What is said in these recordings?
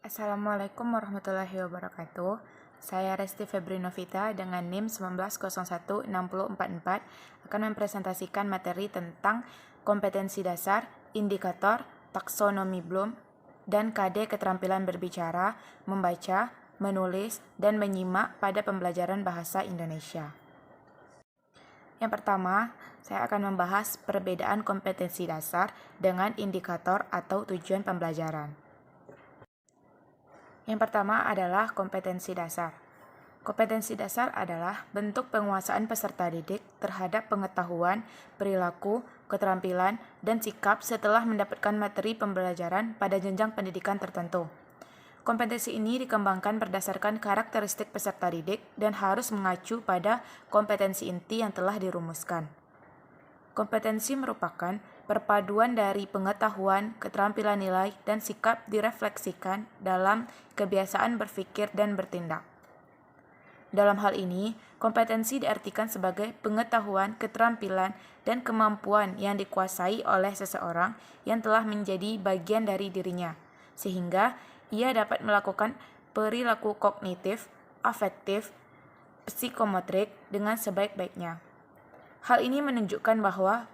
Assalamualaikum warahmatullahi wabarakatuh. Saya Resti Febrinovita dengan NIM 19016044 akan mempresentasikan materi tentang kompetensi dasar, indikator, taksonomi Bloom, dan KD keterampilan berbicara, membaca, menulis, dan menyimak pada pembelajaran bahasa Indonesia. Yang pertama, saya akan membahas perbedaan kompetensi dasar dengan indikator atau tujuan pembelajaran. Yang pertama adalah kompetensi dasar. Kompetensi dasar adalah bentuk penguasaan peserta didik terhadap pengetahuan, perilaku, keterampilan, dan sikap setelah mendapatkan materi pembelajaran pada jenjang pendidikan tertentu. Kompetensi ini dikembangkan berdasarkan karakteristik peserta didik dan harus mengacu pada kompetensi inti yang telah dirumuskan. Kompetensi merupakan perpaduan dari pengetahuan, keterampilan nilai, dan sikap direfleksikan dalam kebiasaan berpikir dan bertindak. Dalam hal ini, kompetensi diartikan sebagai pengetahuan, keterampilan, dan kemampuan yang dikuasai oleh seseorang yang telah menjadi bagian dari dirinya, sehingga ia dapat melakukan perilaku kognitif, afektif, psikomotrik dengan sebaik-baiknya. Hal ini menunjukkan bahwa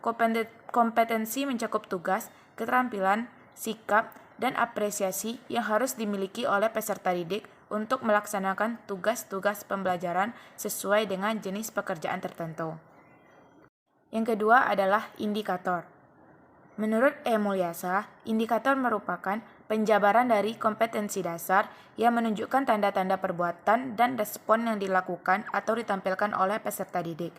kompetensi mencakup tugas, keterampilan, sikap, dan apresiasi yang harus dimiliki oleh peserta didik untuk melaksanakan tugas-tugas pembelajaran sesuai dengan jenis pekerjaan tertentu. Yang kedua adalah indikator. Menurut E. Mulyasa, indikator merupakan penjabaran dari kompetensi dasar yang menunjukkan tanda-tanda perbuatan dan respon yang dilakukan atau ditampilkan oleh peserta didik.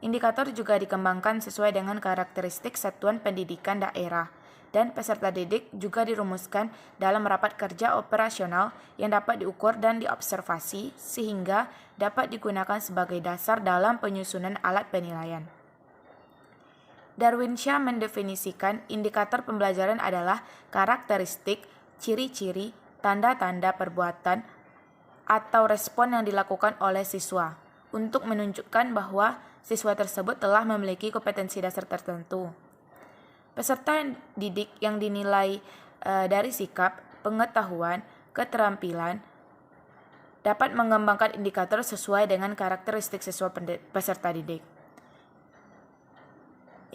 Indikator juga dikembangkan sesuai dengan karakteristik satuan pendidikan daerah, dan peserta didik juga dirumuskan dalam rapat kerja operasional yang dapat diukur dan diobservasi sehingga dapat digunakan sebagai dasar dalam penyusunan alat penilaian. Darwinsyah mendefinisikan indikator pembelajaran adalah karakteristik, ciri-ciri, tanda-tanda perbuatan, atau respon yang dilakukan oleh siswa untuk menunjukkan bahwa siswa tersebut telah memiliki kompetensi dasar tertentu. Peserta didik yang dinilai dari sikap, pengetahuan, keterampilan dapat mengembangkan indikator sesuai dengan karakteristik siswa peserta didik.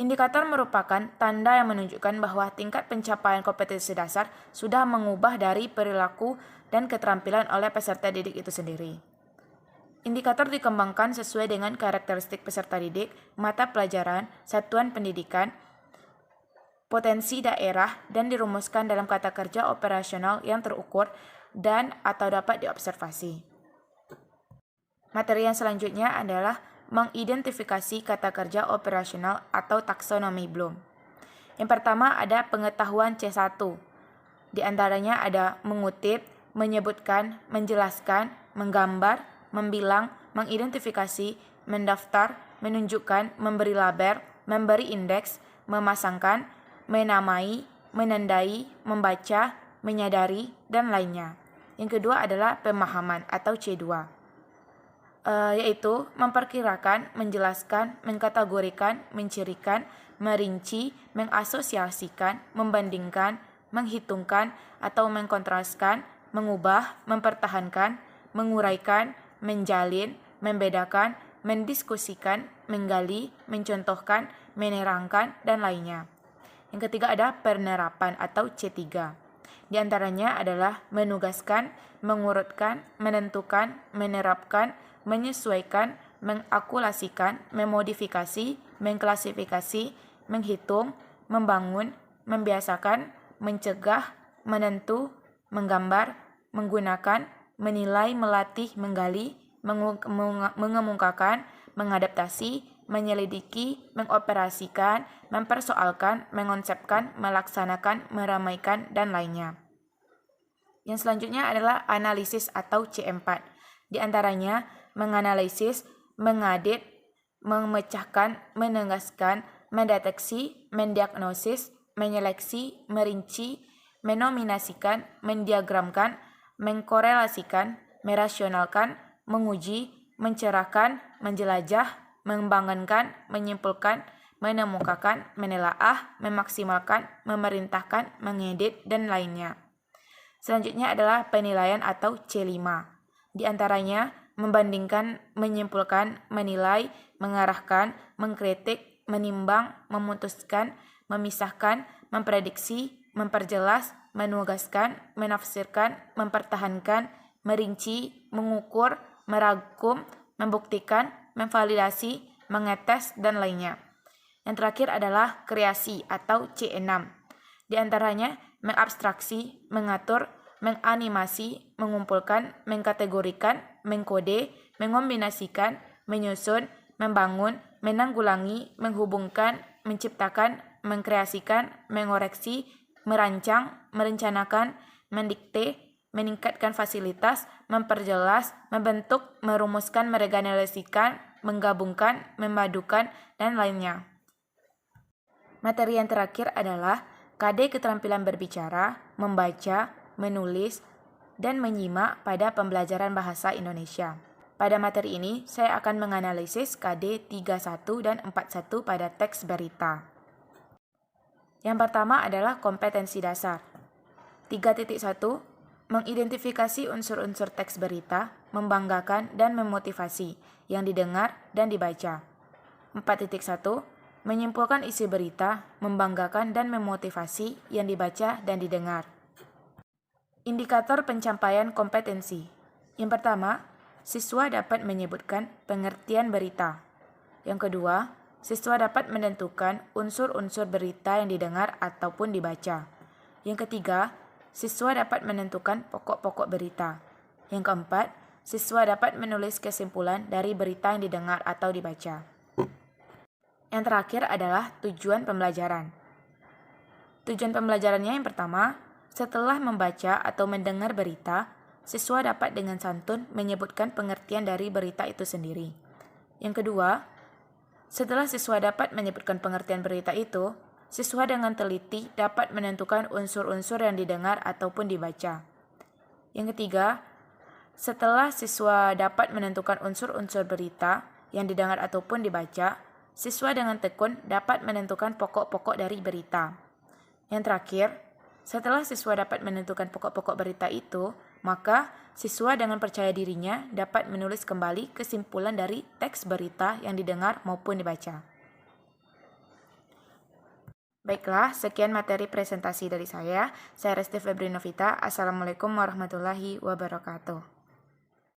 Indikator merupakan tanda yang menunjukkan bahwa tingkat pencapaian kompetensi dasar sudah mengubah dari perilaku dan keterampilan oleh peserta didik itu sendiri. Indikator dikembangkan sesuai dengan karakteristik peserta didik, mata pelajaran, satuan pendidikan, potensi daerah, dan dirumuskan dalam kata kerja operasional yang terukur dan atau dapat diobservasi. Materi yang selanjutnya adalah mengidentifikasi kata kerja operasional atau taksonomi Bloom. Yang pertama ada pengetahuan C1. Di antaranya ada mengutip, menyebutkan, menjelaskan, menggambar, membilang, mengidentifikasi, mendaftar, menunjukkan, memberi label, memberi indeks, memasangkan, menamai, menandai, membaca, menyadari, dan lainnya. Yang kedua adalah pemahaman atau C2, yaitu memperkirakan, menjelaskan, mengkategorikan, mencirikan, merinci, mengasosiasikan, membandingkan, menghitungkan atau mengkontraskan, mengubah, mempertahankan, menguraikan, menjalin, membedakan, mendiskusikan, menggali, mencontohkan, menerangkan, dan lainnya. Yang ketiga ada penerapan atau C3. Di antaranya adalah menugaskan, mengurutkan, menentukan, menerapkan, menyesuaikan, mengakulasikan, memodifikasi, mengklasifikasi, menghitung, membangun, membiasakan, mencegah, menentu, menggambar, menggunakan, menilai, melatih, menggali, mengemukakan, mengadaptasi, menyelidiki, mengoperasikan, mempersoalkan, mengonsepkan, melaksanakan, meramaikan, dan lainnya. Yang selanjutnya adalah analisis atau C4. Di antaranya menganalisis, mengadit, memecahkan, menegaskan, mendeteksi, mendiagnosis, menyeleksi, merinci, menominasikan, mendiagramkan, mengkorelasikan, merasionalkan, menguji, mencerahkan, menjelajah, membangunkan, menyimpulkan, menemukakan, menelaah, memaksimalkan, memerintahkan, mengedit, dan lainnya. Selanjutnya adalah penilaian atau C5. Di antaranya membandingkan, menyimpulkan, menilai, mengarahkan, mengkritik, menimbang, memutuskan, memisahkan, memprediksi, memperjelas, menugaskan, menafsirkan, mempertahankan, merinci, mengukur, merangkum, membuktikan, memvalidasi, mengetes, dan lainnya. Yang terakhir adalah kreasi atau C6. Di antaranya mengabstraksi, mengatur, menganimasi, mengumpulkan, mengkategorikan, mengkode, mengombinasikan, menyusun, membangun, menanggulangi, menghubungkan, menciptakan, mengkreasikan, mengoreksi, merancang, merencanakan, mendikte, meningkatkan fasilitas, memperjelas, membentuk, merumuskan, meregenerasikan, menggabungkan, memadukan, dan lainnya. Materi yang terakhir adalah KD keterampilan berbicara, membaca, menulis, dan menyimak pada pembelajaran bahasa Indonesia. Pada materi ini, saya akan menganalisis KD 31 dan 41 pada teks berita. Yang pertama adalah kompetensi dasar. 3.1 mengidentifikasi unsur-unsur teks berita, membanggakan dan memotivasi yang didengar dan dibaca. 4.1 menyimpulkan isi berita, membanggakan dan memotivasi yang dibaca dan didengar. Indikator pencapaian kompetensi. Yang pertama, siswa dapat menyebutkan pengertian berita. Yang kedua, siswa dapat menentukan unsur-unsur berita yang didengar ataupun dibaca. Yang ketiga, siswa dapat menentukan pokok-pokok berita. Yang keempat, siswa dapat menulis kesimpulan dari berita yang didengar atau dibaca. Yang terakhir adalah tujuan pembelajaran. Tujuan pembelajarannya yang pertama, setelah membaca atau mendengar berita, siswa dapat dengan santun menyebutkan pengertian dari berita itu sendiri. Yang kedua, setelah siswa dapat menyebutkan pengertian berita itu, siswa dengan teliti dapat menentukan unsur-unsur yang didengar ataupun dibaca. Yang ketiga, setelah siswa dapat menentukan unsur-unsur berita yang didengar ataupun dibaca, siswa dengan tekun dapat menentukan pokok-pokok dari berita. Yang terakhir, setelah siswa dapat menentukan pokok-pokok berita itu, maka siswa dengan percaya dirinya dapat menulis kembali kesimpulan dari teks berita yang didengar maupun dibaca. Baiklah, sekian materi presentasi dari saya. Saya Resti Febri Novita. Assalamualaikum warahmatullahi wabarakatuh.